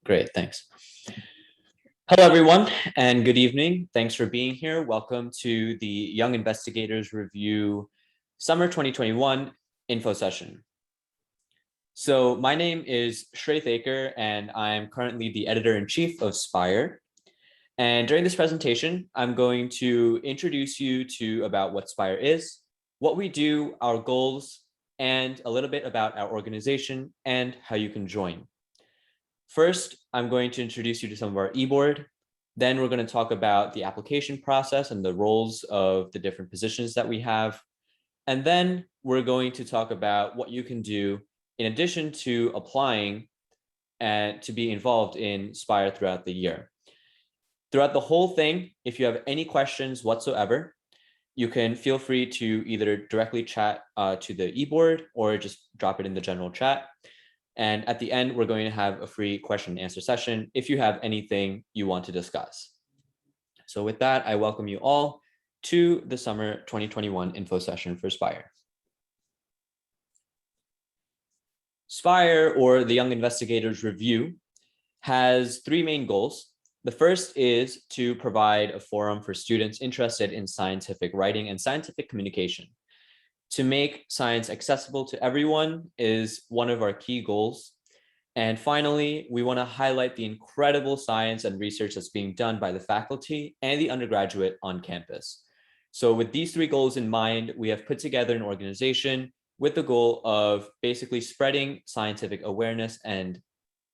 Great, thanks. Hello, everyone, and good evening. Thanks for being here. Welcome to the Young Investigators Review Summer 2021 info session. So my name is Shrey Thaker, and I'm currently the editor-in-chief of SBYIR. And during this presentation, I'm going to introduce you to about what SBYIR is, what we do, our goals, and a little bit about our organization and how you can join. First, I'm going to introduce you to some of our e-board. Then we're going to talk about the application process and the roles of the different positions that we have. And then we're going to talk about what you can do in addition to applying and to be involved in SBYIR throughout the year. Throughout the whole thing, if you have any questions whatsoever, you can feel free to either directly chat to the e-board or just drop it in the general chat. And at the end, we're going to have a free question and answer session if you have anything you want to discuss. So with that, I welcome you all to the summer 2021 info session for SBYIR. SBYIR, or the Young Investigators Review, has three main goals. The first is to provide a forum for students interested in scientific writing and scientific communication. To make science accessible to everyone is one of our key goals. And finally, we want to highlight the incredible science and research that's being done by the faculty and the undergraduate on campus. So with these three goals in mind, we have put together an organization with the goal of basically spreading scientific awareness and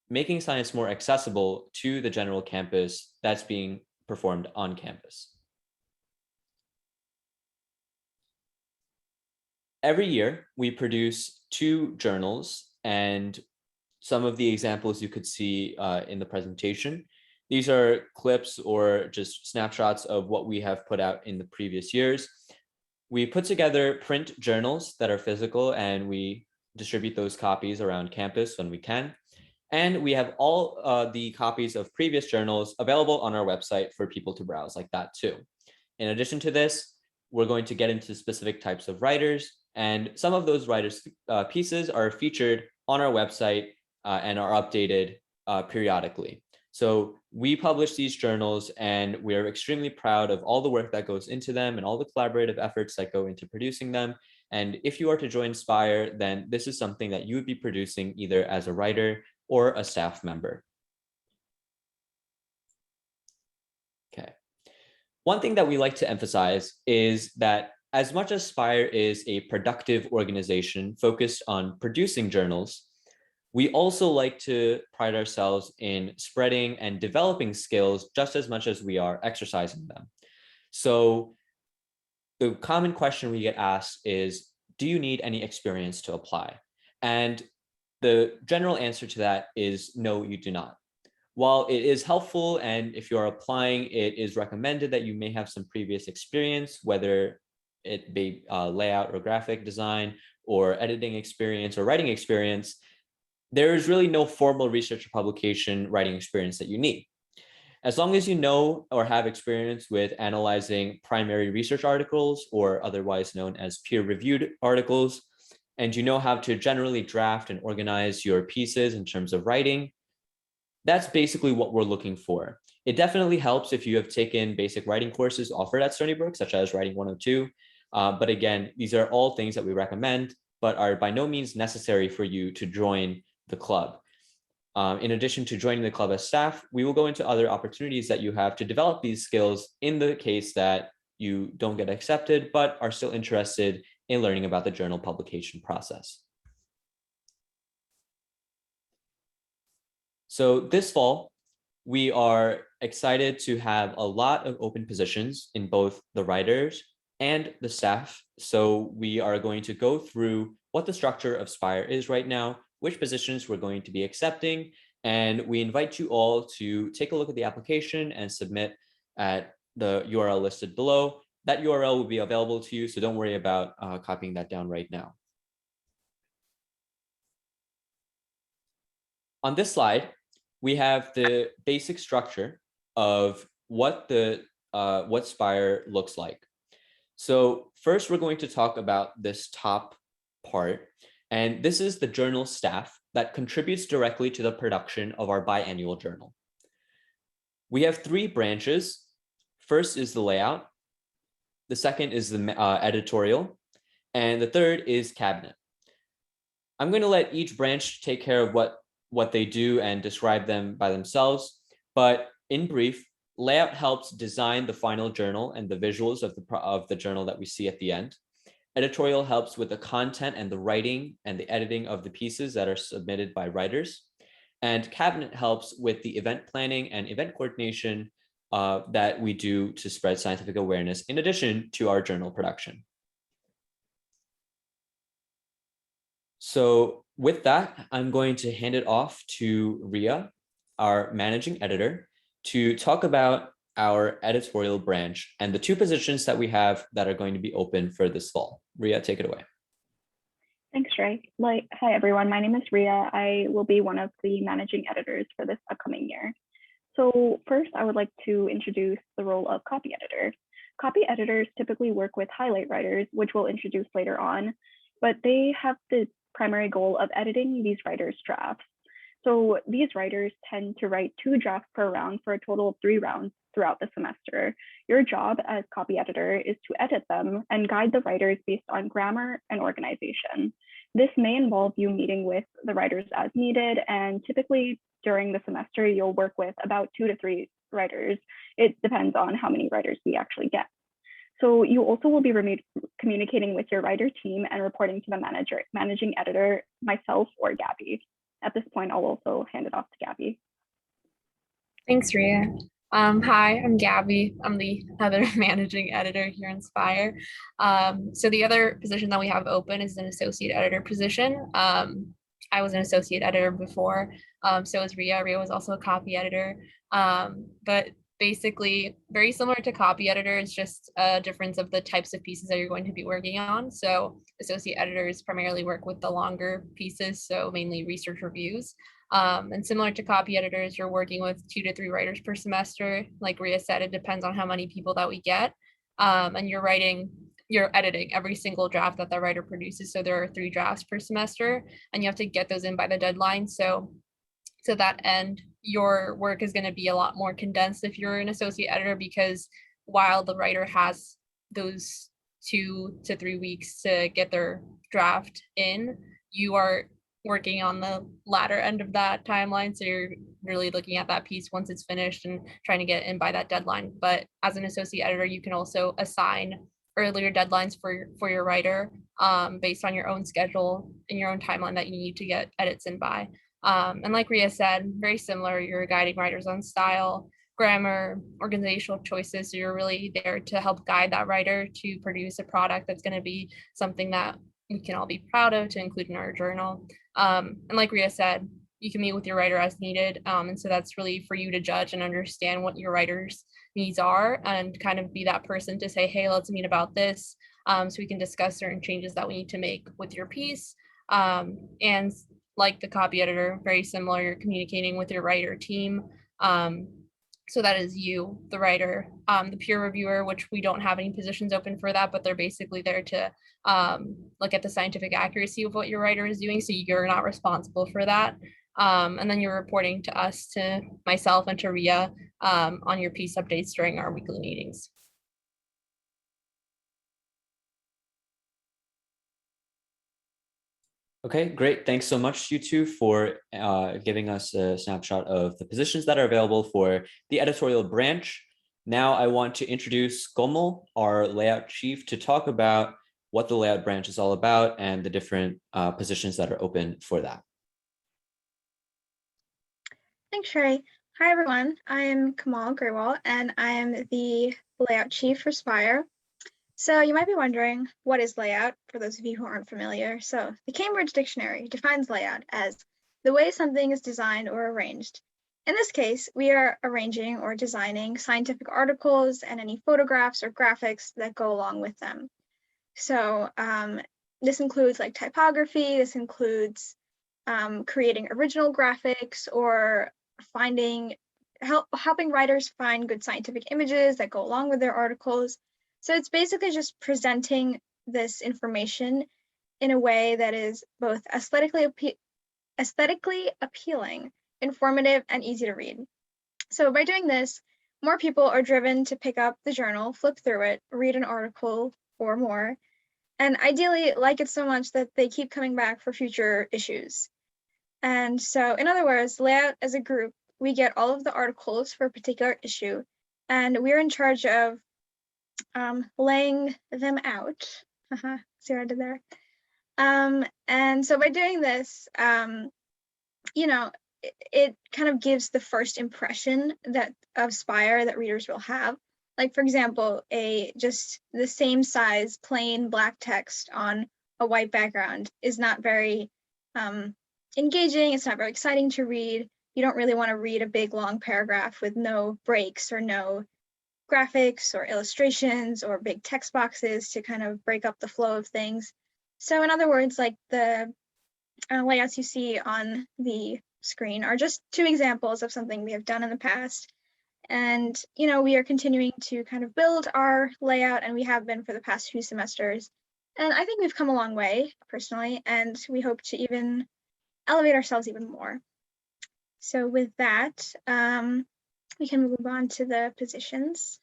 making science more accessible to the general campus that's being performed on campus. Every year, we produce 2 journals, and some of the examples you could see in the presentation. These are clips or just snapshots of what we have put out in the previous years. We put together print journals that are physical, and we distribute those copies around campus when we can. And we have all the copies of previous journals available on our website for people to browse like that too. In addition to this, we're going to get into specific types of writers, and some of those writers' pieces are featured on our website and are updated periodically. So we publish these journals, and we're extremely proud of all the work that goes into them and all the collaborative efforts that go into producing them. And if you are to join SBYIR, then this is something that you would be producing either as a writer or a staff member. Okay. One thing that we like to emphasize is that as much as SBYIR is a productive organization focused on producing journals, we also like to pride ourselves in spreading and developing skills just as much as we are exercising them. So the common question we get asked is, do you need any experience to apply? And the general answer to that is no, you do not. While it is helpful, and if you're applying, it is recommended that you may have some previous experience, whether it be layout or graphic design or editing experience or writing experience, there is really no formal research or publication writing experience that you need. As long as you know or have experience with analyzing primary research articles, or otherwise known as peer-reviewed articles, and you know how to generally draft and organize your pieces in terms of writing, that's basically what we're looking for. It definitely helps if you have taken basic writing courses offered at Stony Brook, such as Writing 102. But again, these are all things that we recommend, but are by no means necessary for you to join the club. In addition to joining the club as staff, we will go into other opportunities that you have to develop these skills in the case that you don't get accepted, but are still interested in learning about the journal publication process. So this fall, we are excited to have a lot of open positions in both the writers and the staff. So we are going to go through what the structure of SBYIR is right now, which positions we're going to be accepting, and we invite you all to take a look at the application and submit at the URL listed below. That URL will be available to you, so don't worry about copying that down right now. On this slide, we have the basic structure of what SBYIR looks like. So first, we're going to talk about this top part, and this is the journal staff. that contributes directly to the production of our biannual journal. We have three branches. First is the layout. The second is the editorial. And the third is cabinet. I'm going to let each branch take care of what they do and describe them by themselves. But in brief, layout helps design the final journal and the visuals of the journal that we see at the end. Editorial helps with the content and the writing and the editing of the pieces that are submitted by writers. And cabinet helps with the event planning and event coordination that we do to spread scientific awareness in addition to our journal production. So with that, I'm going to hand it off to Ria, our managing editor, to talk about our editorial branch and the two positions that we have that are going to be open for this fall. Ria, take it away. Thanks, Trey. Hi, everyone. My name is Ria. I will be one of the managing editors for this upcoming year. So first, I would like to introduce the role of copy editor. Copy editors typically work with highlight writers, which we'll introduce later on, but they have the primary goal of editing these writers' drafts. So these writers tend to write 2 drafts per round for a total of 3 rounds throughout the semester. Your job as copy editor is to edit them and guide the writers based on grammar and organization. This may involve you meeting with the writers as needed, and typically during the semester, you'll work with about 2 to 3 writers. It depends on how many writers we actually get. So you also will be communicating with your writer team and reporting to the managing editor, myself, or Gabby. At this point, I'll also hand it off to Gabby. Thanks, Ria. Hi, I'm Gabby. I'm the other managing editor here in SBYIR. So the other position that we have open is an associate editor position. I was an associate editor before, so was Ria. Ria was also a copy editor. But basically very similar to copy editor, it's just a difference of the types of pieces that you're going to be working on. So associate editors primarily work with the longer pieces, so mainly research reviews. And similar to copy editors, you're working with 2 to 3 writers per semester. Like Ria said, it depends on how many people that we get. And you're editing every single draft that the writer produces. So there are 3 drafts per semester, and you have to get those in by the deadline. So to that end, your work is going to be a lot more condensed if you're an associate editor, because while the writer has those 2 to 3 weeks to get their draft in, you are working on the latter end of that timeline. So you're really looking at that piece once it's finished and trying to get in by that deadline. But as an associate editor, you can also assign earlier deadlines for your writer based on your own schedule and your own timeline that you need to get edits in by. And like Ria said, very similar, you're guiding writers on style, grammar, organizational choices. So you're really there to help guide that writer to produce a product that's going to be something that we can all be proud of to include in our journal. And like Ria said, you can meet with your writer as needed. And so that's really for you to judge and understand what your writer's needs are and kind of be that person to say, hey, let's meet about this. So we can discuss certain changes that we need to make with your piece. And like the copy editor, very similar, you're communicating with your writer team. So that is you, the writer, the peer reviewer, which we don't have any positions open for that, but they're basically there to look at the scientific accuracy of what your writer is doing. So you're not responsible for that. And then you're reporting to us, to myself and to Ria on your piece updates during our weekly meetings. Okay, great. Thanks so much, you two, for giving us a snapshot of the positions that are available for the editorial branch. Now I want to introduce Komal, our layout chief, to talk about what the layout branch is all about and the different positions that are open for that. Thanks, Sherry. Hi, everyone. I am Kamal Grewal, and I am the layout chief for SBYIR. So you might be wondering, what is layout, for those of you who aren't familiar? So the Cambridge Dictionary defines layout as the way something is designed or arranged. In this case, we are arranging or designing scientific articles and any photographs or graphics that go along with them. So this includes like typography, this includes creating original graphics or helping writers find good scientific images that go along with their articles. So it's basically just presenting this information in a way that is both aesthetically aesthetically appealing, informative, and easy to read. So by doing this, more people are driven to pick up the journal, flip through it, read an article or more, and ideally like it so much that they keep coming back for future issues. And so, in other words, Layout as a group, we get all of the articles for a particular issue, and we're in charge of laying them out. See what I did there? And so by doing this, you know, it kind of gives the first impression that of SBYIR that readers will have. Like, for example, just the same size plain black text on a white background is not very engaging. It's not very exciting to read. You don't really want to read a big long paragraph with no breaks or no graphics or illustrations or big text boxes to kind of break up the flow of things. So in other words, like the layouts you see on the screen are just two examples of something we have done in the past. And, you know, we are continuing to kind of build our layout, and we have been for the past few semesters. And I think we've come a long way personally, and we hope to even elevate ourselves even more. So with that, we can move on to the positions.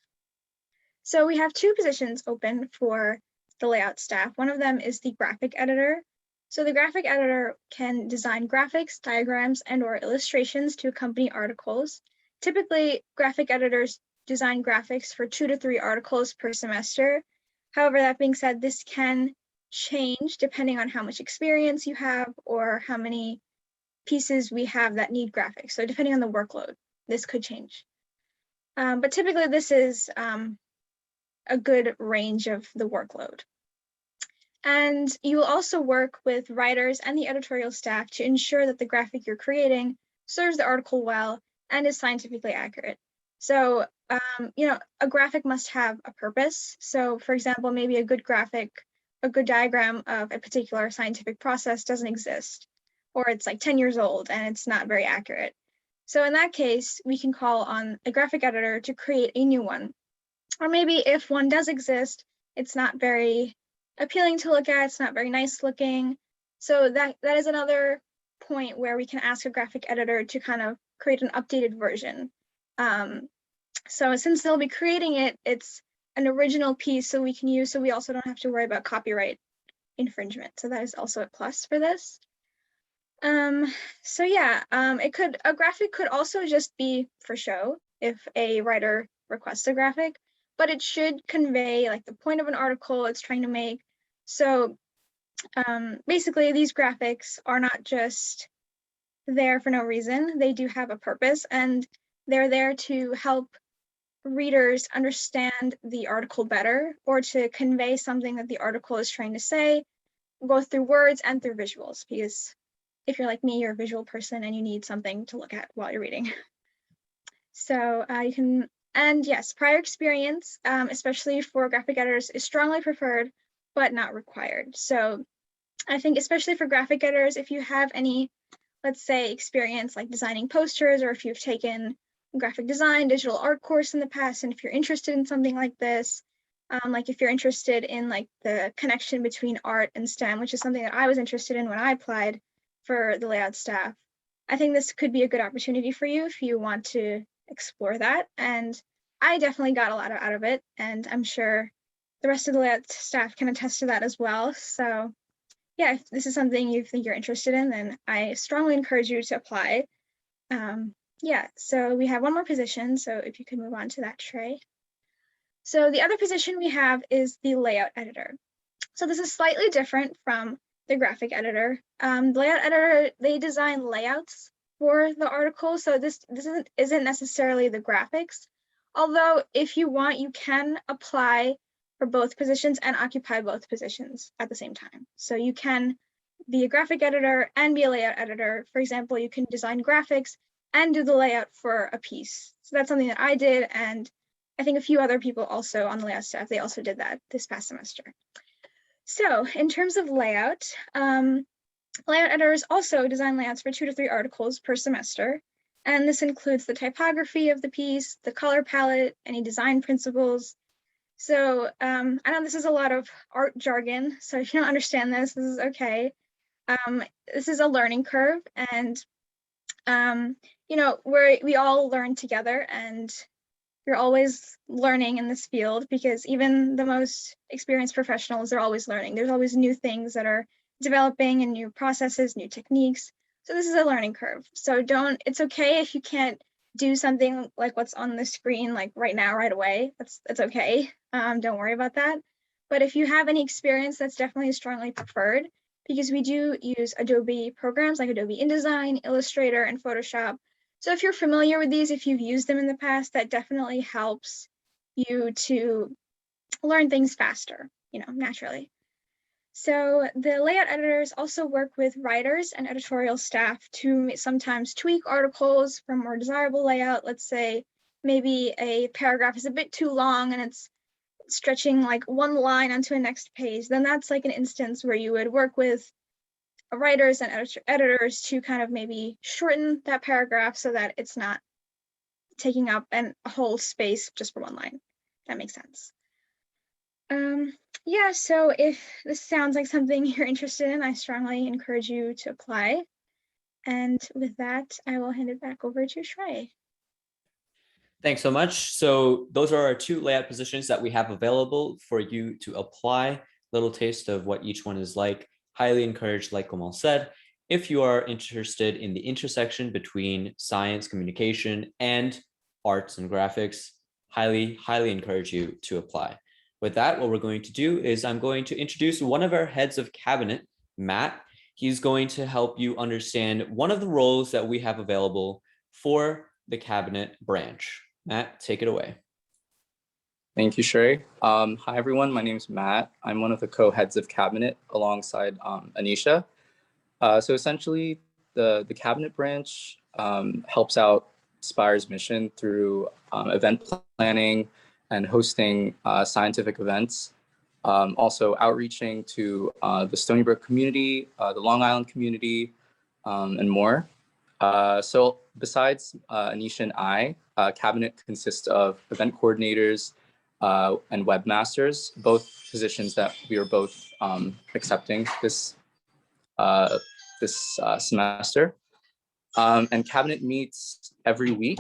So we have two positions open for the layout staff. One of them is the graphic editor. So the graphic editor can design graphics, diagrams, and/or illustrations to accompany articles. Typically, graphic editors design graphics for 2 to 3 articles per semester. However, that being said, this can change depending on how much experience you have or how many pieces we have that need graphics. So depending on the workload, this could change. But typically, this is a good range of the workload. And you will also work with writers and the editorial staff to ensure that the graphic you're creating serves the article well and is scientifically accurate. So, you know, a graphic must have a purpose. So, for example, maybe a good graphic, a good diagram of a particular scientific process doesn't exist, or it's like 10 years old and it's not very accurate. So in that case, we can call on a graphic editor to create a new one. Or maybe if one does exist, it's not very appealing to look at, it's not very nice looking. So that is another point where we can ask a graphic editor to kind of create an updated version. So since they'll be creating it, it's an original piece so we can use, so we also don't have to worry about copyright infringement. So that is also a plus for this. So yeah, a graphic could also just be for show if a writer requests a graphic, but it should convey like the point of an article it's trying to make. So basically these graphics are not just there for no reason. They do have a purpose, and they're there to help readers understand the article better, or to convey something that the article is trying to say, both through words and through visuals, because if you're like me, you're a visual person and you need something to look at while you're reading. So you can, and yes, prior experience, especially for graphic editors, is strongly preferred, but not required. So I think especially for graphic editors, if you have any, let's say, experience like designing posters, or if you've taken graphic design, digital art course in the past, and if you're interested in something like this, like if you're interested in like the connection between art and STEM, which is something that I was interested in when I applied for the layout staff, I think this could be a good opportunity for you if you want to explore that. And I definitely got a lot out of it, and I'm sure the rest of the layout staff can attest to that as well. So yeah, if this is something you think you're interested in, then I strongly encourage you to apply. Yeah, so we have one more position, so if you could move on to that, Trey. So the other position we have is the layout editor. So this is slightly different from the graphic editor. The layout editor, they design layouts for the article, so this isn't necessarily the graphics. Although if you want, you can apply for both positions and occupy both positions at the same time. So you can be a graphic editor and be a layout editor. For example, you can design graphics and do the layout for a piece. So that's something that I did, and I think a few other people also on the layout staff, they also did that this past semester. So in terms of layout, layout editors also design layouts for 2 to 3 articles per semester. And this includes the typography of the piece, the color palette, any design principles. So I know this is a lot of art jargon, so if you don't understand this, this is okay. this is a learning curve, and you know, we all learn together, and you're always learning in this field, because even the most experienced professionals are always learning. There's always new things that are developing and new processes, new techniques. So this is a learning curve. So it's okay if you can't do something like what's on the screen like right now, right away. That's okay. Don't worry about that. But if you have any experience, that's definitely strongly preferred, because we do use Adobe programs like Adobe InDesign, Illustrator, and Photoshop. So if you're familiar with these, if you've used them in the past, that definitely helps you to learn things faster, you know, naturally. So the layout editors also work with writers and editorial staff to sometimes tweak articles for more desirable layout. Let's say maybe a paragraph is a bit too long and it's stretching like one line onto a next page. Then that's like an instance where you would work with writers and editors to kind of maybe shorten that paragraph so that it's not taking up a whole space just for one line. That makes sense. Yeah, so if this sounds like something you're interested in, I strongly encourage you to apply. And with that, I will hand it back over to Shrey. Thanks so much. So those are our 2 layout positions that we have available for you to apply. Little taste of what each one is like. Highly encouraged, like Kamal said, if you are interested in the intersection between science, communication, and arts and graphics, highly encourage you to apply. With that, what we're going to do is I'm going to introduce one of our heads of cabinet, Matt. He's going to help you understand one of the roles that we have available for the cabinet branch. Matt, take it away. Thank you, Shrey. Hi, everyone. My name is Matt. I'm one of the co-heads of cabinet alongside Anisha. So essentially, the cabinet branch helps out SBYIR's mission through event planning and hosting scientific events. Also outreaching to the Stony Brook community, the Long Island community, and more. So besides Anisha and I, cabinet consists of event coordinators and webmasters, both positions that we are both accepting this semester. And cabinet meets every week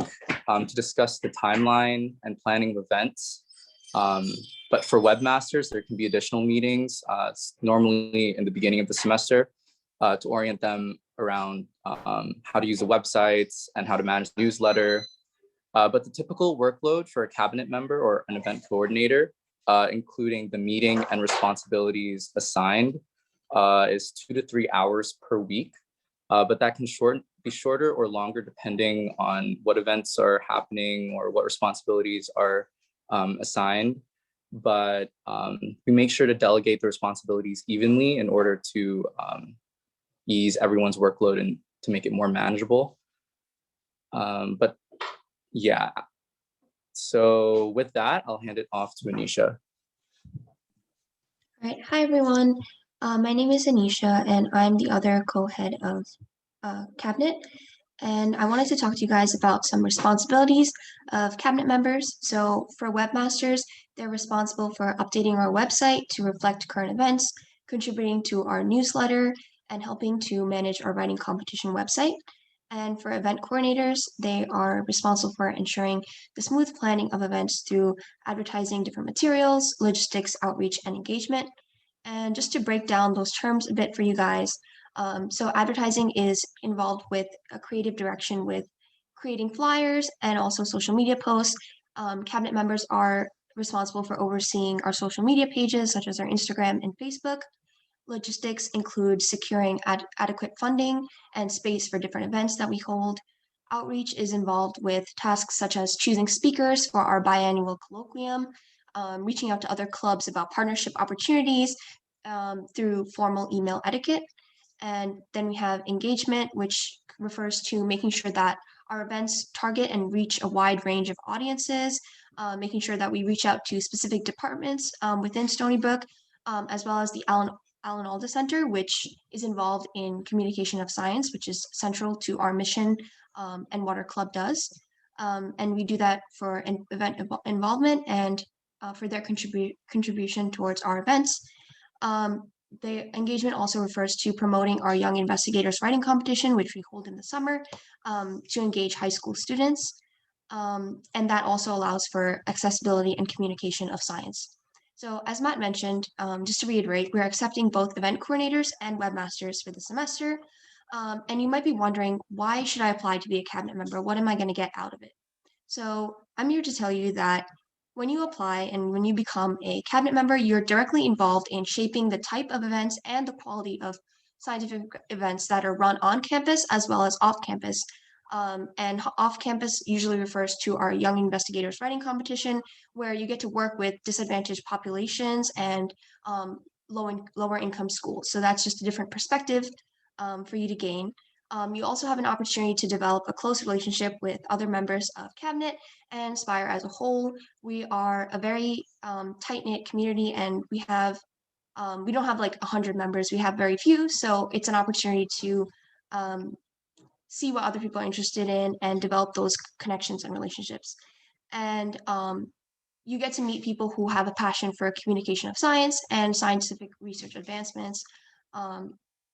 to discuss the timeline and planning of events. But for webmasters, there can be additional meetings, normally in the beginning of the semester, to orient them around how to use the websites and how to manage the newsletter. But the typical workload for a cabinet member or an event coordinator, including the meeting and responsibilities assigned, is 2 to 3 hours per week. But that can be shorter or longer depending on what events are happening or what responsibilities are assigned. But we make sure to delegate the responsibilities evenly in order to ease everyone's workload and to make it more manageable. But yeah, so with that, I'll hand it off to Anisha. All right, hi everyone. My name is Anisha and I'm the other co-head of cabinet. And I wanted to talk to you guys about some responsibilities of cabinet members. So for webmasters, they're responsible for updating our website to reflect current events, contributing to our newsletter, and helping to manage our writing competition website. And for event coordinators, they are responsible for ensuring the smooth planning of events through advertising different materials, logistics, outreach, and engagement. And just to break down those terms a bit for you guys, so advertising is involved with a creative direction with creating flyers and also social media posts. Cabinet members are responsible for overseeing our social media pages, such as our Instagram and Facebook. Logistics include securing adequate funding and space for different events that we hold. Outreach is involved with tasks such as choosing speakers for our biannual colloquium, reaching out to other clubs about partnership opportunities through formal email etiquette. And then we have engagement, which refers to making sure that our events target and reach a wide range of audiences, making sure that we reach out to specific departments within Stony Brook, as well as the Alan Alda Center, which is involved in communication of science, which is central to our mission and what our club does. And we do that for an event involvement and for their contribution towards our events. the engagement also refers to promoting our Young Investigators Writing Competition, which we hold in the summer to engage high school students. And that also allows for accessibility and communication of science. So as Matt mentioned, just to reiterate, we're accepting both event coordinators and webmasters for the semester. And you might be wondering, why should I apply to be a cabinet member? What am I going to get out of it? So I'm here to tell you that when you apply and when you become a cabinet member, you're directly involved in shaping the type of events and the quality of scientific events that are run on campus as well as off campus. And off campus usually refers to our Young Investigators Writing Competition, where you get to work with disadvantaged populations and lower income schools. So that's just a different perspective for you to gain. You also have an opportunity to develop a close relationship with other members of cabinet and SBYIR as a whole. We are a very tight-knit community, and we don't have like 100 members. We have very few, so it's an opportunity to see what other people are interested in and develop those connections and relationships. And you get to meet people who have a passion for communication of science and scientific research advancements,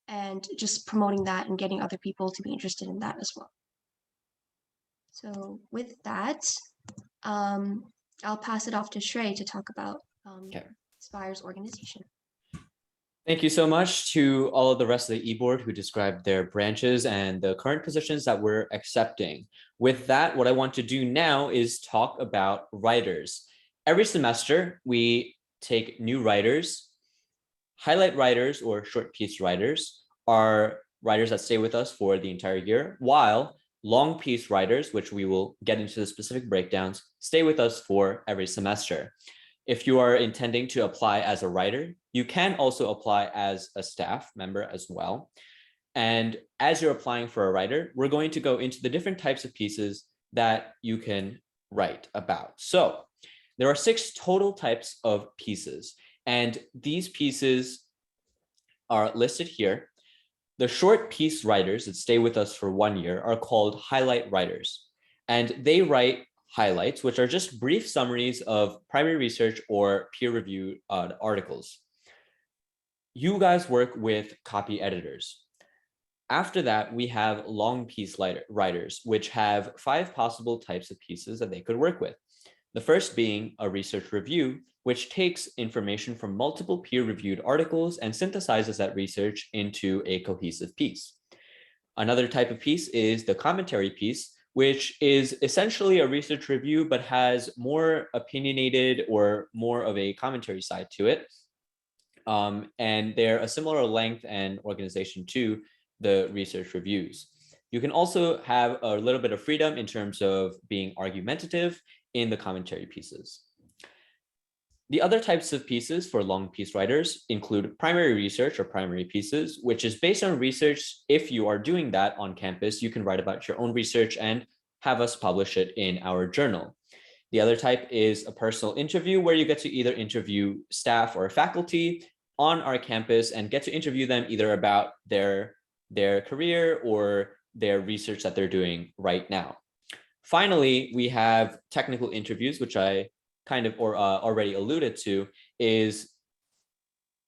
and just promoting that and getting other people to be interested in that as well. So with that, I'll pass it off to Shrey to talk about SBYIR's organization. Thank you so much to all of the rest of the e-board who described their branches and the current positions that we're accepting. With that, what I want to do now is talk about writers. Every semester, we take new writers. Highlight writers or short piece writers are writers that stay with us for the entire year, while long piece writers, which we will get into the specific breakdowns, stay with us for every semester. If you are intending to apply as a writer, you can also apply as a staff member as well. And as you're applying for a writer, we're going to go into the different types of pieces that you can write about. So there are 6 total types of pieces, and these pieces are listed here. The short piece writers that stay with us for 1 year are called highlight writers, and they write highlights, which are just brief summaries of primary research or peer-reviewed articles. You guys work with copy editors. After that, we have long piece writers, which have 5 possible types of pieces that they could work with. The first being a research review, which takes information from multiple peer-reviewed articles and synthesizes that research into a cohesive piece. Another type of piece is the commentary piece, which is essentially a research review, but has more opinionated or more of a commentary side to it. And they're a similar length and organization to the research reviews. You can also have a little bit of freedom in terms of being argumentative in the commentary pieces. The other types of pieces for long piece writers include primary research or primary pieces, which is based on research. If you are doing that on campus, you can write about your own research and have us publish it in our journal. The other type is a personal interview, where you get to either interview staff or faculty on our campus and get to interview them either about their career or their research that they're doing right now. Finally, we have technical interviews, which I kind of already alluded to, is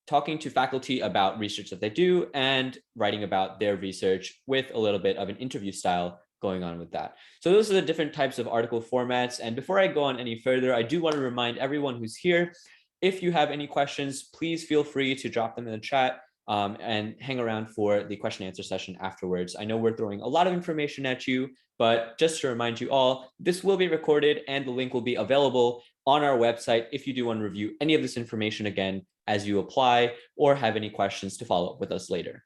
talking to faculty about research that they do and writing about their research with a little bit of an interview style going on with that. So those are the different types of article formats. And before I go on any further, I do want to remind everyone who's here, if you have any questions, please feel free to drop them in the chat and hang around for the question and answer session afterwards. I know we're throwing a lot of information at you, but just to remind you all, this will be recorded and the link will be available on our website if you do want to review any of this information again as you apply or have any questions to follow up with us later.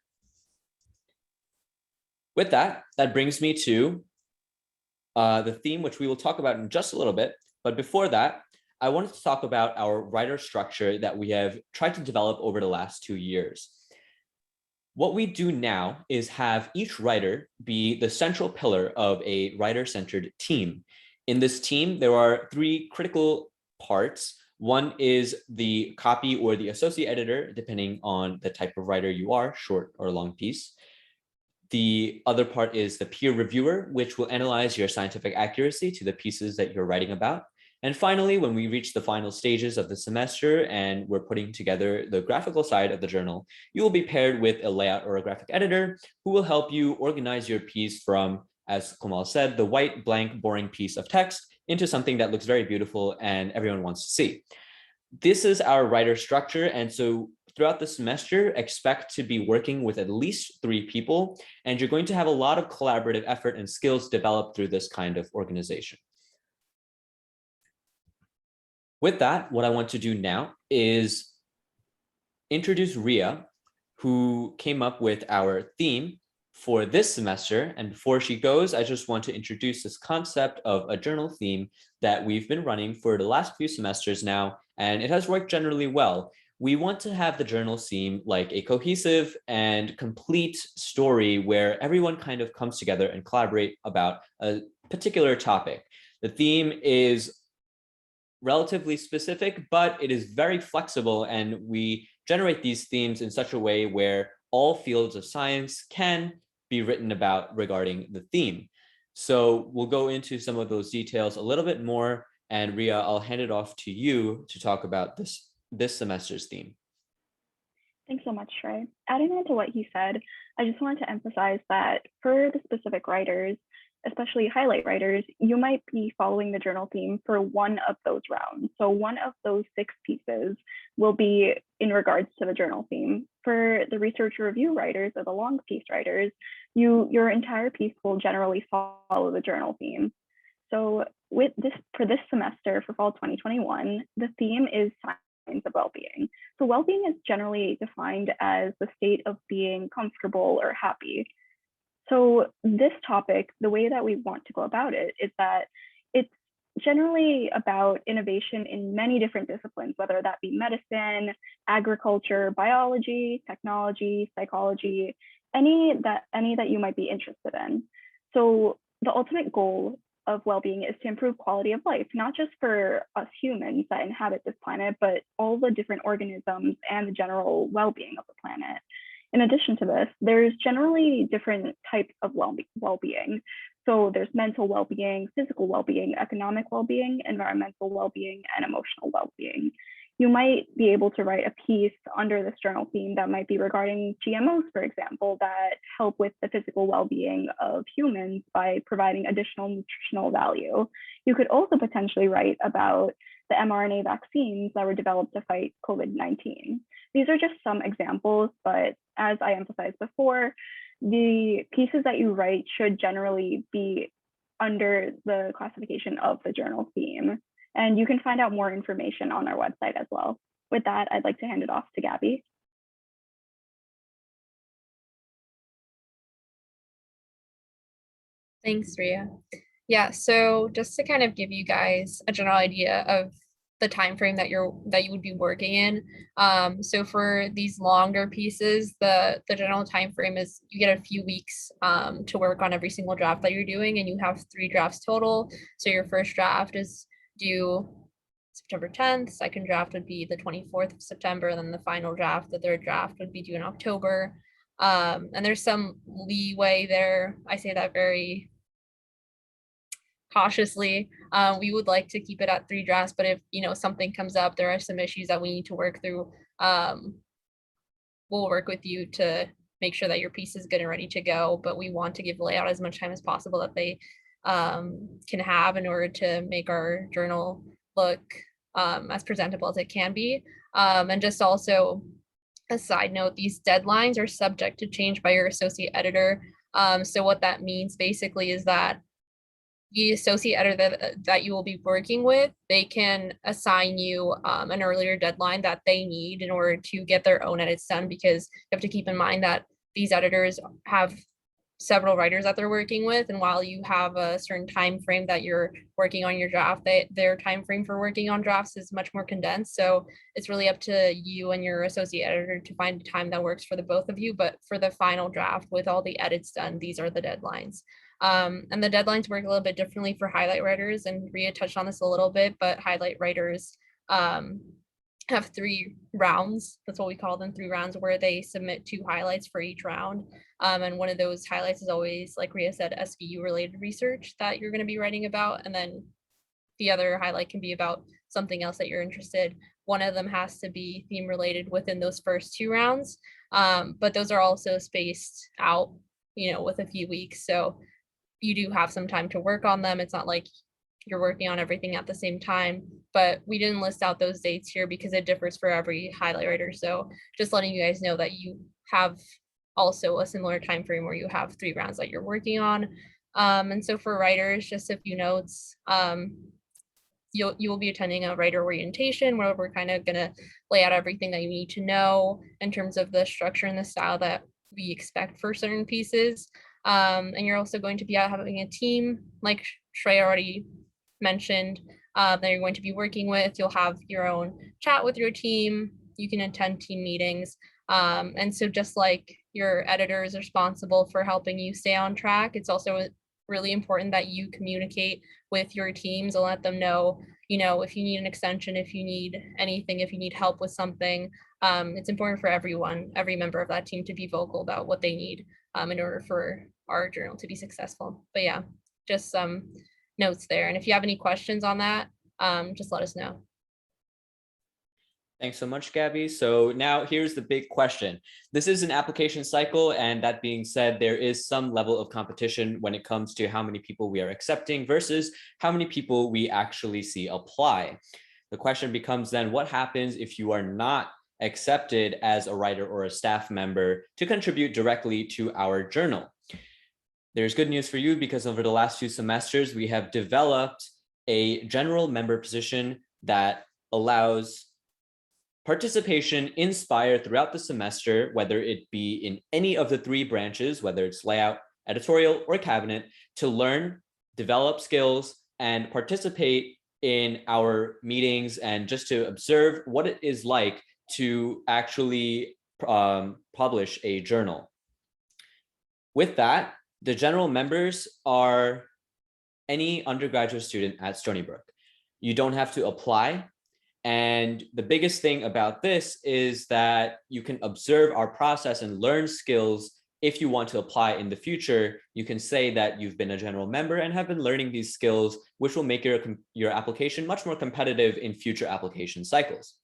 With that, that brings me to the theme, which we will talk about in just a little bit. But before that, I wanted to talk about our writer structure that we have tried to develop over the last 2 years. What we do now is have each writer be the central pillar of a writer-centered team. In this team, there are 3 critical parts. One is the copy or the associate editor, depending on the type of writer you are, short or long piece. The other part is the peer reviewer, which will analyze your scientific accuracy to the pieces that you're writing about. And finally, when we reach the final stages of the semester and we're putting together the graphical side of the journal, you will be paired with a layout or a graphic editor who will help you organize your piece from, as Kamal said, the white, blank, boring piece of text into something that looks very beautiful and everyone wants to see. This is our writer structure. And so throughout the semester, expect to be working with at least 3 people, and you're going to have a lot of collaborative effort and skills developed through this kind of organization. With that, what I want to do now is introduce Ria, who came up with our theme for this semester. And before she goes, I just want to introduce this concept of a journal theme that we've been running for the last few semesters now, and it has worked generally well. We want to have the journal seem like a cohesive and complete story where everyone kind of comes together and collaborate about a particular topic. The theme is relatively specific, but it is very flexible, and we generate these themes in such a way where all fields of science can be written about regarding the theme. So we'll go into some of those details a little bit more, and Ria, I'll hand it off to you to talk about this semester's theme. Thanks so much, Trey. Adding on to what he said, I just wanted to emphasize that for the specific writers, especially highlight writers, you might be following the journal theme for one of those rounds. So one of those 6 pieces will be in regards to the journal theme. For the research review writers or the long piece writers, your entire piece will generally follow the journal theme. So for this semester, for fall 2021, the theme is science of well-being. So well-being is generally defined as the state of being comfortable or happy. So this topic, the way that we want to go about it is that it's generally about innovation in many different disciplines, whether that be medicine, agriculture, biology, technology, psychology, any that you might be interested in. So the ultimate goal of well-being is to improve quality of life, not just for us humans that inhabit this planet, but all the different organisms and the general well-being of the planet. In addition to this, there's generally different types of well-being. So there's mental well-being, physical well-being, economic well-being, environmental well-being, and emotional well-being. You might be able to write a piece under this journal theme that might be regarding GMOs, for example, that help with the physical well-being of humans by providing additional nutritional value. You could also potentially write about the mRNA vaccines that were developed to fight COVID-19. These are just some examples, but as I emphasized before, the pieces that you write should generally be under the classification of the journal theme. And you can find out more information on our website as well. With that, I'd like to hand it off to Gabby. Thanks, Ria. Yeah, so just to kind of give you guys a general idea of the time frame that you would be working in. So for these longer pieces, the general time frame is you get a few weeks to work on every single draft that you're doing, and you have 3 drafts total. So your first draft is due September 10th, second draft would be the 24th of September, and then the final draft, the 3rd draft, would be due in October. And there's some leeway there. I say that very cautiously. We would like to keep it at 3 drafts, but if something comes up, there are some issues that we need to work through, we'll work with you to make sure that your piece is good and ready to go. But we want to give layout as much time as possible that they can have in order to make our journal look as presentable as it can be. And just also a side note, these deadlines are subject to change by your associate editor. So what that means basically is that the associate editor that you will be working with, they can assign you an earlier deadline that they need in order to get their own edits done, because you have to keep in mind that these editors have several writers that they're working with, and while you have a certain time frame that you're working on your draft, their time frame for working on drafts is much more condensed. So it's really up to you and your associate editor to find a time that works for the both of you. But for the final draft with all the edits done, these are the deadlines. And the deadlines work a little bit differently for highlight writers, and Ria touched on this a little bit, but highlight writers have 3 rounds. That's what we call them, 3 rounds, where they submit 2 highlights for each round. And one of those highlights is always, like Ria said, SBU related research that you're going to be writing about. And then the other highlight can be about something else that you're interested. One of them has to be theme related within those first 2 rounds, but those are also spaced out, with a few weeks. So you do have some time to work on them. It's not like you're working on everything at the same time, but we didn't list out those dates here because it differs for every highlight writer. So just letting you guys know that you have also a similar time frame where you have 3 rounds that you're working on. And so for writers, just a few notes. You will be attending a writer orientation where we're kind of going to lay out everything that you need to know in terms of the structure and the style that we expect for certain pieces. And you're also going to be out having a team, like Shrey already mentioned, that you're going to be working with. You'll have your own chat with your team. You can attend team meetings. And so just like your editor is responsible for helping you stay on track, it's also really important that you communicate with your teams and let them know, if you need an extension, if you need anything, if you need help with something. It's important for every member of that team to be vocal about what they need in order for our journal to be successful. But yeah, just some notes there. And if you have any questions on that, just let us know. Thanks so much, Gabby. So now here's the big question. This is an application cycle, and that being said, there is some level of competition when it comes to how many people we are accepting versus how many people we actually see apply. The question becomes then, what happens if you are not accepted as a writer or a staff member to contribute directly to our journal? There's good news for you, because over the last 2 semesters, we have developed a general member position that allows participation in SBYIR throughout the semester, whether it be in any of the 3 branches, whether it's layout, editorial, or cabinet, to learn, develop skills, and participate in our meetings, and just to observe what it is like to actually publish a journal. With that, the general members are any undergraduate student at Stony Brook. You don't have to apply. And the biggest thing about this is that you can observe our process and learn skills. If you want to apply in the future, you can say that you've been a general member and have been learning these skills, which will make your application much more competitive in future application cycles.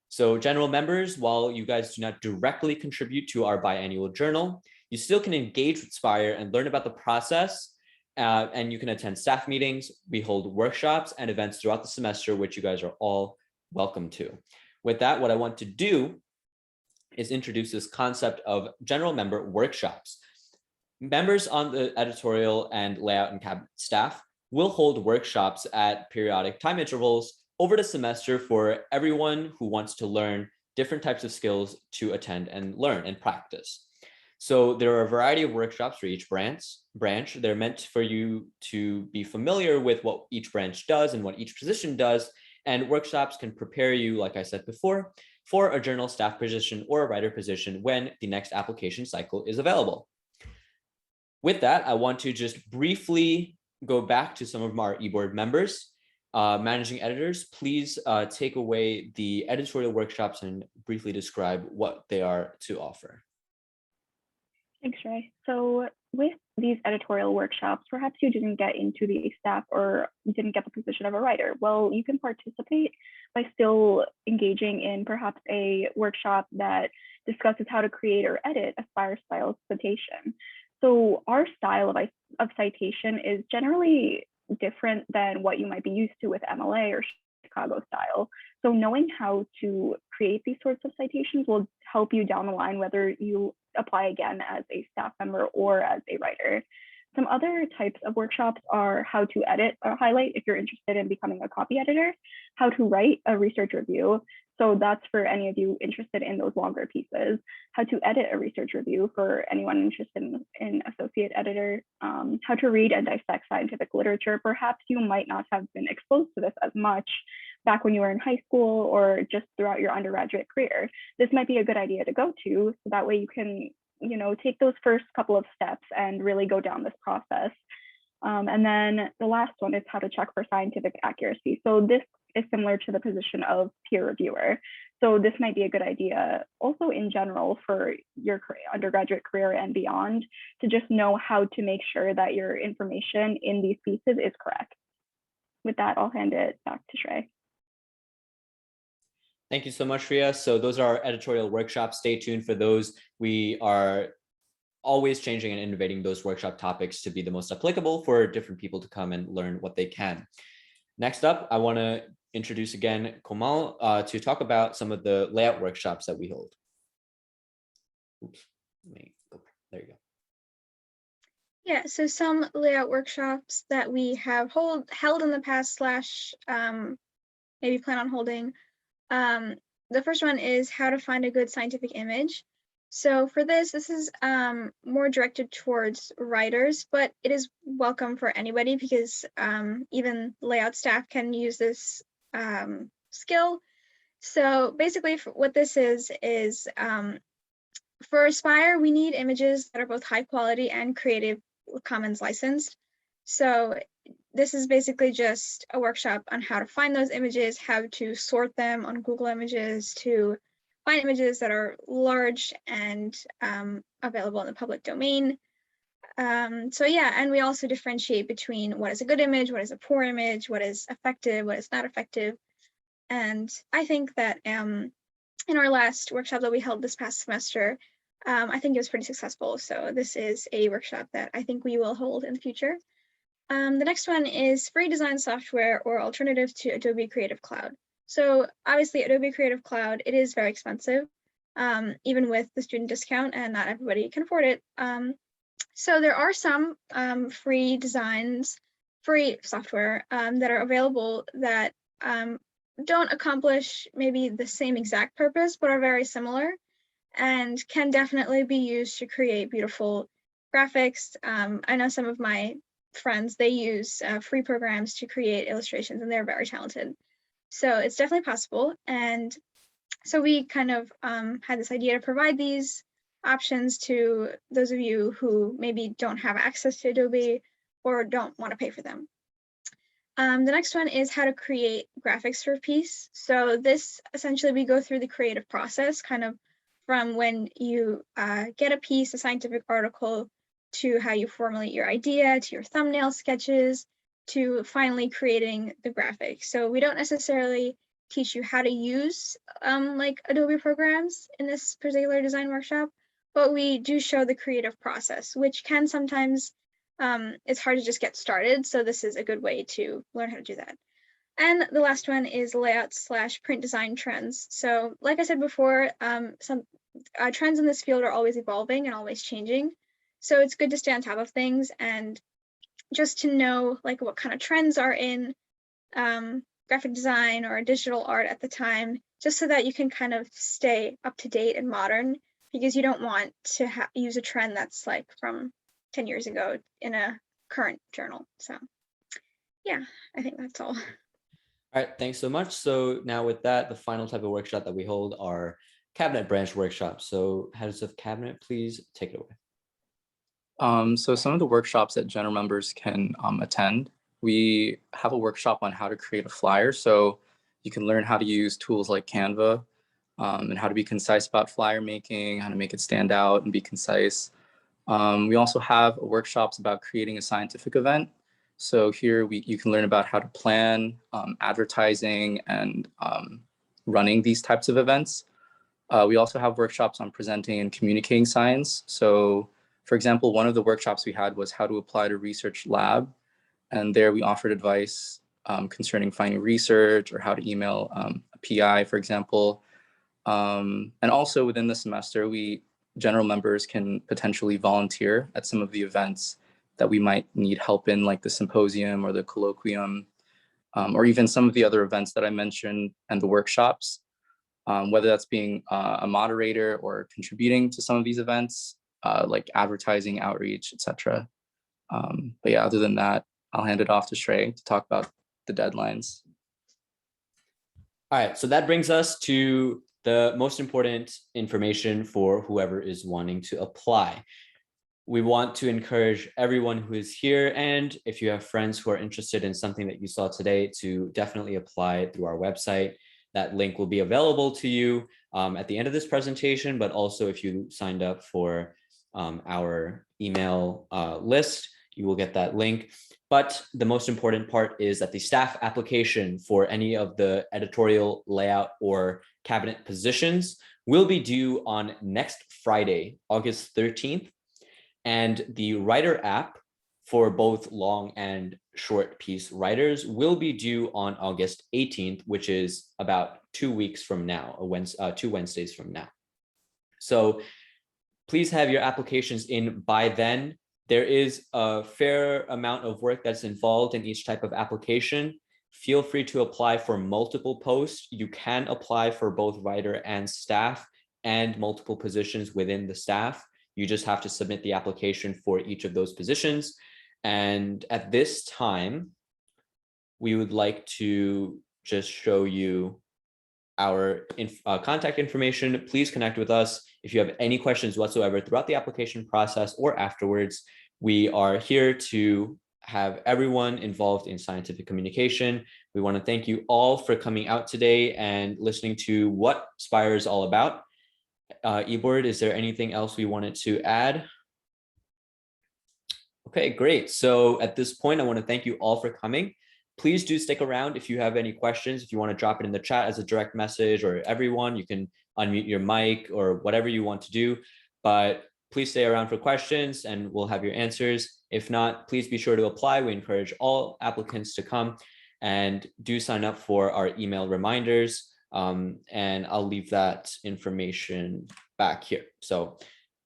So general members, while you guys do not directly contribute to our biannual journal, you still can engage with SBYIR and learn about the process. And you can attend staff meetings. We hold workshops and events throughout the semester, which you guys are all welcome to. With that, what I want to do is introduce this concept of general member workshops. Members on the editorial and layout and cabinet staff will hold workshops at periodic time intervals over the semester for everyone who wants to learn different types of skills to attend and learn and practice. So there are a variety of workshops for each branch. They're meant for you to be familiar with what each branch does and what each position does. And workshops can prepare you, like I said before, for a journal staff position or a writer position when the next application cycle is available. With that, I want to just briefly go back to some of our eBoard members. Managing editors, please take away the editorial workshops and briefly describe what they are to offer. Thanks, Ray. So with these editorial workshops, perhaps you didn't get into the staff or you didn't get the position of a writer. Well, you can participate by still engaging in perhaps a workshop that discusses how to create or edit a SBYIR style citation. So our style of citation is generally different than what you might be used to with MLA or Chicago style. So knowing how to create these sorts of citations will help you down the line, whether you apply again as a staff member or as a writer. Some other types of workshops are how to edit or highlight if you're interested in becoming a copy editor, how to write a research review. So that's for any of you interested in those longer pieces, how to edit a research review for anyone interested in associate editor, how to read and dissect scientific literature. Perhaps you might not have been exposed to this as much back when you were in high school or just throughout your undergraduate career. This might be a good idea to go to, so that way you can, take those first couple of steps and really go down this process. And then the last one is how to check for scientific accuracy. So this is similar to the position of peer reviewer. So this might be a good idea also in general for your undergraduate career and beyond, to just know how to make sure that your information in these pieces is correct. with that, I'll hand it back to Shrey. Thank you so much, Ria. So those are our editorial workshops. Stay tuned for those. We are always changing and innovating those workshop topics to be the most applicable for different people to come and learn what they can. Next up, I want to introduce again Komal to talk about some of the layout workshops that we hold. Oops, let me go. There you go. Yeah, so some layout workshops that we have held in the past / maybe plan on holding. The first one is how to find a good scientific image. So for this is more directed towards writers, but it is welcome for anybody because even layout staff can use this skill. So basically what this is for SBYIR, we need images that are both high quality and Creative Commons licensed. So this is basically just a workshop on how to find those images, how to sort them on Google Images, to find images that are large and available in the public domain. So yeah, and we also differentiate between what is a good image, what is a poor image, what is effective, what is not effective. And I think that in our last workshop that we held this past semester, I think it was pretty successful. So this is a workshop that I think we will hold in the future. The next one is free design software or alternative to Adobe Creative Cloud. So obviously Adobe Creative Cloud, it is very expensive, even with the student discount, and not everybody can afford it. So there are some free software that are available that don't accomplish maybe the same exact purpose, but are very similar and can definitely be used to create beautiful graphics. I know some of my friends, they use free programs to create illustrations, and they're very talented. So it's definitely possible. And so we kind of had this idea to provide these options to those of you who maybe don't have access to Adobe or don't want to pay for them. The next one is how to create graphics for a piece. So this essentially, we go through the creative process, kind of from when you get a piece, a scientific article, to how you formulate your idea, to your thumbnail sketches, to finally creating the graphics. So we don't necessarily teach you how to use like Adobe programs in this particular design workshop, but we do show the creative process, which can sometimes, it's hard to just get started. So this is a good way to learn how to do that. And the last one is layout / print design trends. So like I said before, some trends in this field are always evolving and always changing. So it's good to stay on top of things and just to know like what kind of trends are in graphic design or digital art at the time, just so that you can kind of stay up to date and modern, because you don't want to use a trend that's like from 10 years ago in a current journal. So yeah, I think that's all. All right, thanks so much. So now with that, the final type of workshop that we hold are cabinet branch workshops. So heads of cabinet, please take it away. So some of the workshops that general members can attend, we have a workshop on how to create a flyer. So you can learn how to use tools like Canva and how to be concise about flyer making, how to make it stand out and be concise. We also have workshops about creating a scientific event. So here you can learn about how to plan advertising and running these types of events. We also have workshops on presenting and communicating science. So for example, one of the workshops we had was how to apply to research lab. And there we offered advice concerning finding research or how to email a PI, for example. And also within the semester, general members can potentially volunteer at some of the events that we might need help in, like the symposium or the colloquium, or even some of the other events that I mentioned and the workshops, whether that's being a moderator or contributing to some of these events, like advertising, outreach, etc. But yeah, other than that, I'll hand it off to Shrey to talk about the deadlines. All right, so that brings us to the most important information for whoever is wanting to apply. We want to encourage everyone who is here, and if you have friends who are interested in something that you saw today, to definitely apply through our website. That link will be available to you at the end of this presentation, but also if you signed up for our email list, you will get that link. But the most important part is that the staff application for any of the editorial, layout, or cabinet positions will be due on next Friday, August 13th. And the writer app for both long and short piece writers will be due on August 18th, which is about 2 weeks from now, 2 Wednesdays from now. So please have your applications in by then. There is a fair amount of work that's involved in each type of application. Feel free to apply for multiple posts. You can apply for both writer and staff and multiple positions within the staff. You just have to submit the application for each of those positions. And at this time, we would like to just show you our contact information. Please connect with us if you have any questions whatsoever throughout the application process or afterwards. We are here to have everyone involved in scientific communication. We want to thank you all for coming out today and listening to what SBYIR is all about. eBoard, is there anything else we wanted to add? Okay, great. So at this point, I want to thank you all for coming. Please do stick around if you have any questions. If you want to drop it in the chat as a direct message, or everyone, you can unmute your mic or whatever you want to do. But please stay around for questions and we'll have your answers. If not, please be sure to apply. We encourage all applicants to come, and do sign up for our email reminders. And I'll leave that information back here. So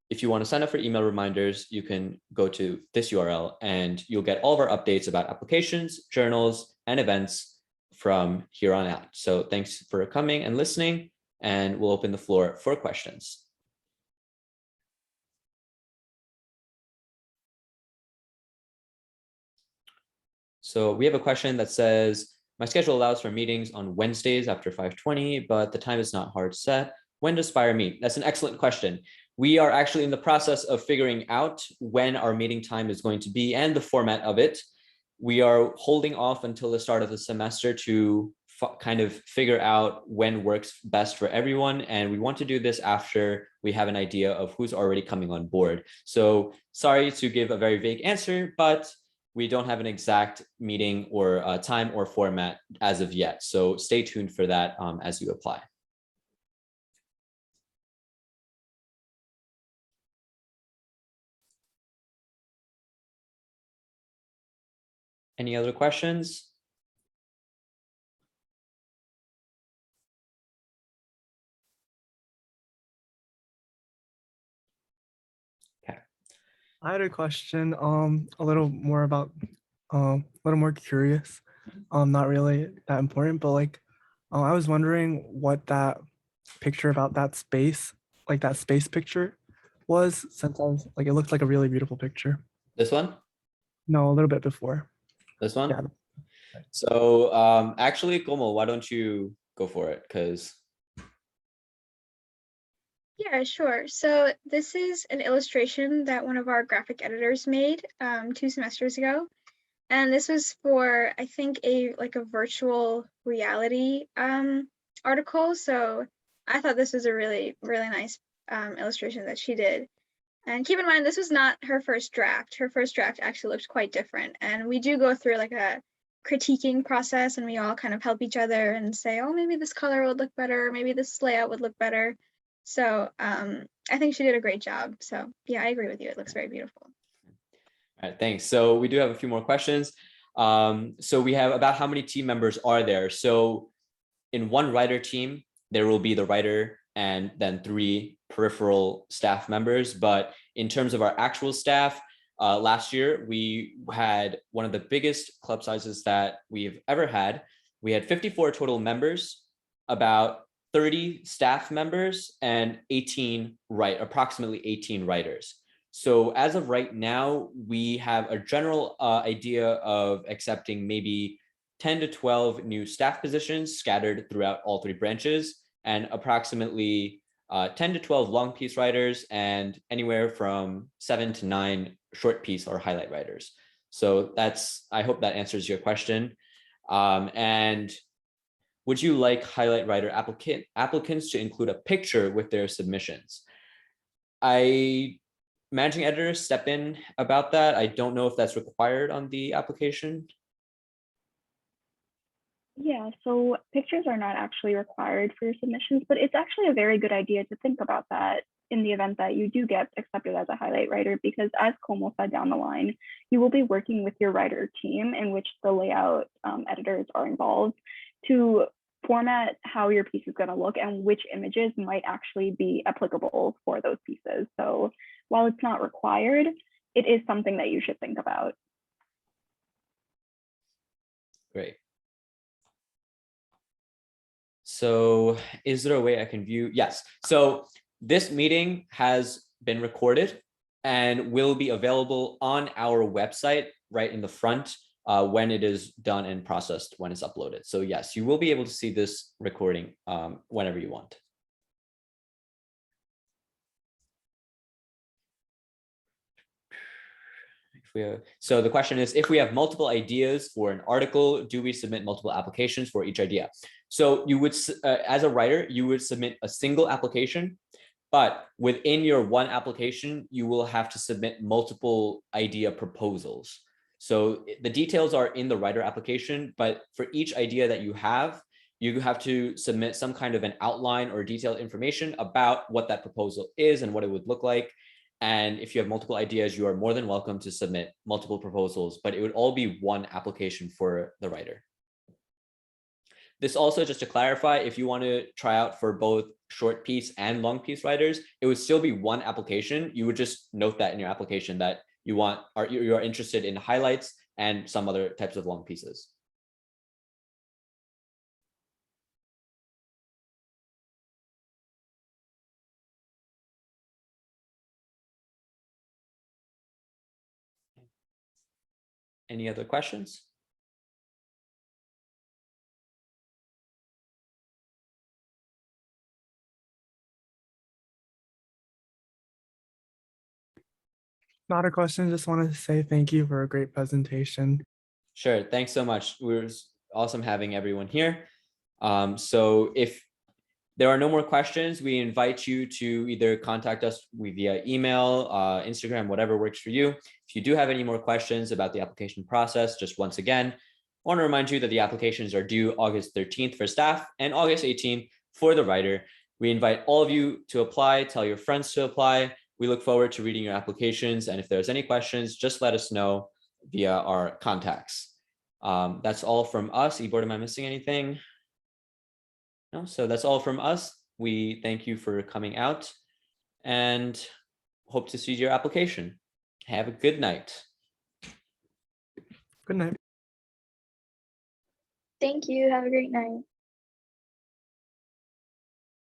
if you want to sign up for email reminders, you can go to this URL and you'll get all of our updates about applications, journals, and events from here on out. So thanks for coming and listening, and we'll open the floor for questions. So we have a question that says, my schedule allows for meetings on Wednesdays after 5:20, but the time is not hard set. When does SBYIR meet? That's an excellent question. We are actually in the process of figuring out when our meeting time is going to be and the format of it. We are holding off until the start of the semester to kind of figure out when works best for everyone. And we want to do this after we have an idea of who's already coming on board. So sorry to give a very vague answer, but we don't have an exact meeting or time or format as of yet. So stay tuned for that as you apply. Any other questions? Okay. I had a question, a little more about, a little more curious, not really that important, but like, I was wondering what that picture about that space, like that space picture was, since I was like, it looked like a really beautiful picture. This one? No, a little bit before. This one? Yeah. So actually, Komal, why don't you go for it? Because Yeah, sure. So this is an illustration that one of our graphic editors made 2 semesters ago. And this was for, I think, a virtual reality article. So I thought this was a really, really nice illustration that she did. And keep in mind, this was not her first draft. Her first draft actually looked quite different. And we do go through like a critiquing process, and we all kind of help each other and say, oh, maybe this color would look better, maybe this layout would look better. So I think she did a great job. So yeah, I agree with you. It looks very beautiful. all right, thanks. So we do have a few more questions. So we have about how many team members are there? So in one writer team, there will be the writer and then 3 peripheral staff members. But in terms of our actual staff, last year, we had one of the biggest club sizes that we've ever had. We had 54 total members, about 30 staff members, and approximately 18 writers. So as of right now, we have a general idea of accepting maybe 10 to 12 new staff positions scattered throughout all 3 branches, and approximately 10 to 12 long piece writers, and anywhere from 7 to 9 short piece or highlight writers. So I hope that answers your question. And would you like highlight writer applicants to include a picture with their submissions? I managing editors step in about that. I don't know if that's required on the application. Yeah, so pictures are not actually required for your submissions, but it's actually a very good idea to think about that in the event that you do get accepted as a highlight writer, because as Como said down the line, you will be working with your writer team in which the layout editors are involved to format how your piece is going to look and which images might actually be applicable for those pieces. So while it's not required, it is something that you should think about. Great. So is there a way I can view? Yes. So this meeting has been recorded and will be available on our website right in the front when it is done and processed, when it's uploaded. So yes, you will be able to see this recording whenever you want. So the question is, if we have multiple ideas for an article, do we submit multiple applications for each idea? So you would, as a writer, you would submit a single application, but within your one application, you will have to submit multiple idea proposals. So the details are in the writer application, but for each idea that you have to submit some kind of an outline or detailed information about what that proposal is and what it would look like. And if you have multiple ideas, you are more than welcome to submit multiple proposals, but it would all be one application for the writer. This also, just to clarify, if you want to try out for both short piece and long piece writers, it would still be one application. You would just note that in your application that you are interested in highlights and some other types of long pieces. Any other questions? Not a question, just wanted to say thank you for a great presentation. Sure, thanks so much. It was awesome having everyone here. So if there are no more questions, we invite you to either contact us via email, Instagram, whatever works for you. If you do have any more questions about the application process, just once again, I want to remind you that the applications are due August 13th for staff and August 18th for the writer. We invite all of you to apply, tell your friends to apply. We look forward to reading your applications. And if there's any questions, just let us know via our contacts. That's all from us. eBoard, am I missing anything? No, so that's all from us. We thank you for coming out and hope to see your application. Have a good night. Good night. Thank you. Have a great night.